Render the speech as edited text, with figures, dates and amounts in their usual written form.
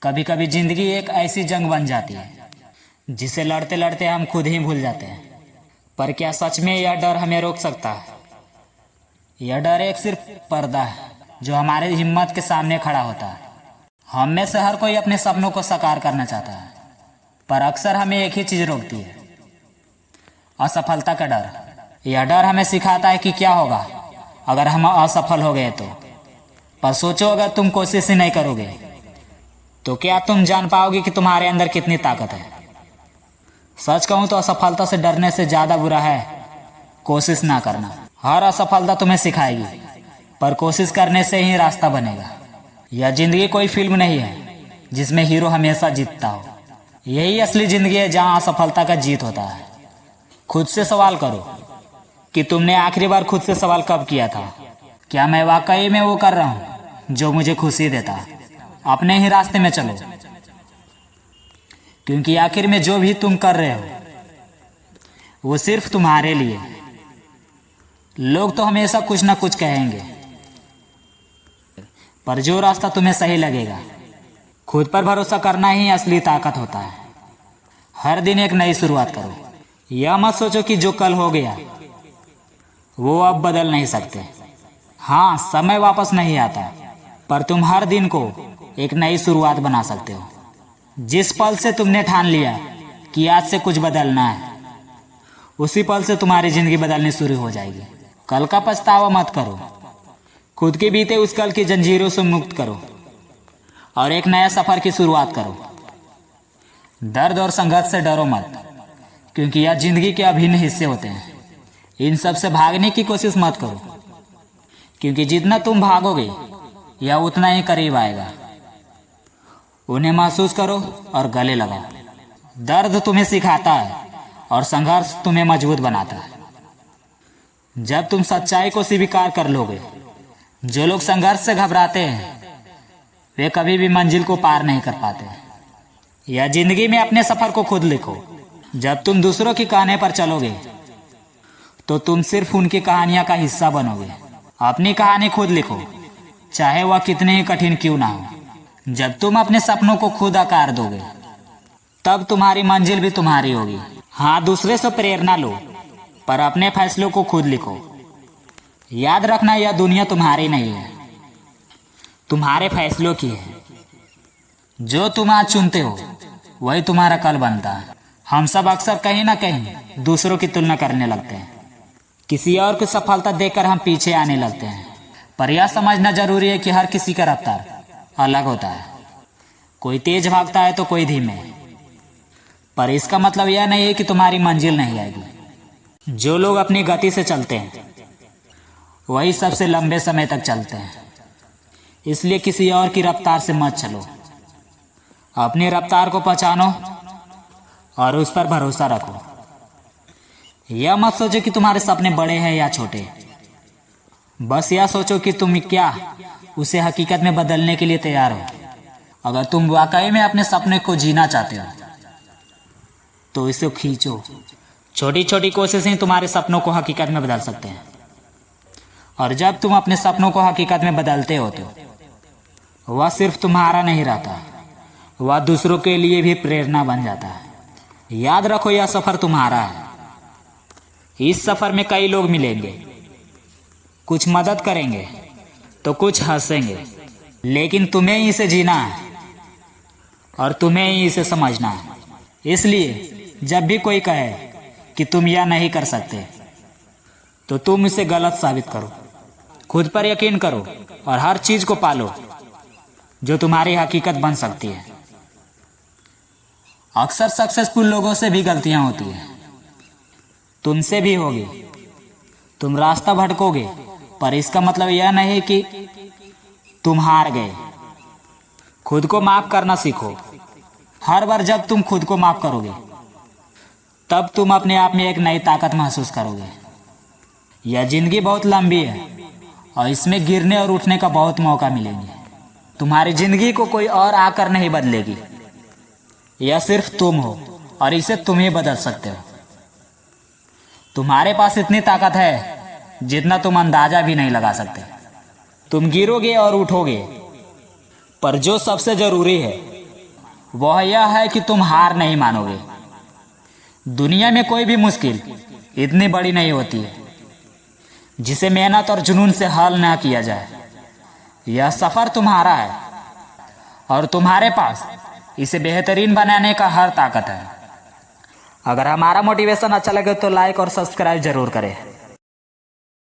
कभी कभी जिंदगी एक ऐसी जंग बन जाती है जिसे लड़ते लड़ते हम खुद ही भूल जाते हैं। पर क्या सच में यह डर हमें रोक सकता है? यह डर एक सिर्फ पर्दा है जो हमारी हिम्मत के सामने खड़ा होता है। हम में से हर कोई अपने सपनों को साकार करना चाहता है, पर अक्सर हमें एक ही चीज रोकती है, असफलता का डर। यह डर हमें सिखाता है कि क्या होगा अगर हम असफल हो गए तो। पर सोचो, अगर तुम कोशिश ही नहीं करोगे तो क्या तुम जान पाओगे कि तुम्हारे अंदर कितनी ताकत है? सच कहूं तो असफलता से डरने से ज्यादा बुरा है कोशिश ना करना। हर असफलता तुम्हें सिखाएगी, पर कोशिश करने से ही रास्ता बनेगा। यह जिंदगी कोई फिल्म नहीं है जिसमें हीरो हमेशा जीतता हो। यही असली जिंदगी है जहां असफलता का जीत होता है। खुद से सवाल करो कि तुमने आखिरी बार खुद से सवाल कब किया था? क्या मैं वाकई में वो कर रहा हूं जो मुझे खुशी देता है? अपने ही रास्ते में चलो, क्योंकि आखिर में जो भी तुम कर रहे हो वो सिर्फ तुम्हारे लिए। लोग तो हमेशा कुछ ना कुछ कहेंगे, पर जो रास्ता तुम्हें सही लगेगा, खुद पर भरोसा करना ही असली ताकत होता है। हर दिन एक नई शुरुआत करो। यह मत सोचो कि जो कल हो गया वो अब बदल नहीं सकते। हाँ, समय वापस नहीं आता, पर तुम हर दिन को एक नई शुरुआत बना सकते हो। जिस पल से तुमने ठान लिया कि आज से कुछ बदलना है, उसी पल से तुम्हारी जिंदगी बदलनी शुरू हो जाएगी। कल का पछतावा मत करो, खुद के बीते उस कल की जंजीरों से मुक्त करो और एक नया सफर की शुरुआत करो। दर्द और संघर्ष से डरो मत, क्योंकि यह जिंदगी के अभिन्न हिस्से होते हैं। इन सब से भागने की कोशिश मत करो, क्योंकि जितना तुम भागोगे यह उतना ही करीब आएगा। उन्हें महसूस करो और गले लगाओ। दर्द तुम्हें सिखाता है और संघर्ष तुम्हें मजबूत बनाता है। जब तुम सच्चाई को स्वीकार कर लोगे, जो लोग संघर्ष से घबराते हैं वे कभी भी मंजिल को पार नहीं कर पाते। यह जिंदगी में अपने सफर को खुद लिखो। जब तुम दूसरों की कहने पर चलोगे तो तुम सिर्फ उनकी कहानियां का हिस्सा बनोगे। अपनी कहानी खुद लिखो, चाहे वह कितनी ही कठिन क्यों ना हो। जब तुम अपने सपनों को खुद आकार दोगे, तब तुम्हारी मंजिल भी तुम्हारी होगी। हाँ, दूसरे से प्रेरणा लो, पर अपने फैसलों को खुद लिखो। याद रखना, यह दुनिया तुम्हारी नहीं है, तुम्हारे फैसलों की है। जो तुम आज चुनते हो वही तुम्हारा कल बनता है। हम सब अक्सर कहीं ना कहीं दूसरों की तुलना करने लगते हैं। किसी और की सफलता देखकर हम पीछे आने लगते हैं। पर यह समझना जरूरी है कि हर किसी का रफ्तार अलग होता है। कोई तेज भागता है तो कोई धीमे, पर इसका मतलब यह नहीं है कि तुम्हारी मंजिल नहीं आएगी। जो लोग अपनी गति से चलते हैं वही सबसे लंबे समय तक चलते हैं। इसलिए किसी और की रफ्तार से मत चलो, अपनी रफ्तार को पहचानो और उस पर भरोसा रखो। यह मत सोचो कि तुम्हारे सपने बड़े हैं या छोटे, बस यह सोचो कि तुम क्या उसे हकीकत में बदलने के लिए तैयार हो। अगर तुम वाकई में अपने सपने को जीना चाहते हो तो इसे खींचो। छोटी छोटी कोशिशें तुम्हारे सपनों को हकीकत में बदल सकते हैं। और जब तुम अपने सपनों को हकीकत में बदलते हो तो वह सिर्फ तुम्हारा नहीं रहता, वह दूसरों के लिए भी प्रेरणा बन जाता है। याद रखो, यह सफर तुम्हारा है। इस सफर में कई लोग मिलेंगे, कुछ मदद करेंगे तो कुछ हंसेंगे, लेकिन तुम्हें ही इसे जीना है और तुम्हें ही इसे समझना है। इसलिए जब भी कोई कहे कि तुम यह नहीं कर सकते तो तुम इसे गलत साबित करो। खुद पर यकीन करो और हर चीज को पालो जो तुम्हारी हकीकत बन सकती है। अक्सर सक्सेसफुल लोगों से भी गलतियां होती हैं, तुमसे भी होगी। तुम रास्ता भटकोगे, पर इसका मतलब यह नहीं कि तुम हार गए। खुद को माफ करना सीखो। हर बार जब तुम खुद को माफ करोगे, तब तुम अपने आप में एक नई ताकत महसूस करोगे। यह जिंदगी बहुत लंबी है और इसमें गिरने और उठने का बहुत मौका मिलेंगे। तुम्हारी जिंदगी को कोई और आकर नहीं बदलेगी, यह सिर्फ तुम हो और इसे तुम ही बदल सकते हो। तुम्हारे पास इतनी ताकत है जितना तुम अंदाजा भी नहीं लगा सकते। तुम गिरोगे और उठोगे, पर जो सबसे जरूरी है वह यह है कि तुम हार नहीं मानोगे। दुनिया में कोई भी मुश्किल इतनी बड़ी नहीं होती है जिसे मेहनत और जुनून से हल ना किया जाए। यह सफ़र तुम्हारा है और तुम्हारे पास इसे बेहतरीन बनाने का हर ताकत है। अगर हमारा मोटिवेशन अच्छा लगे तो लाइक और सब्सक्राइब जरूर करें।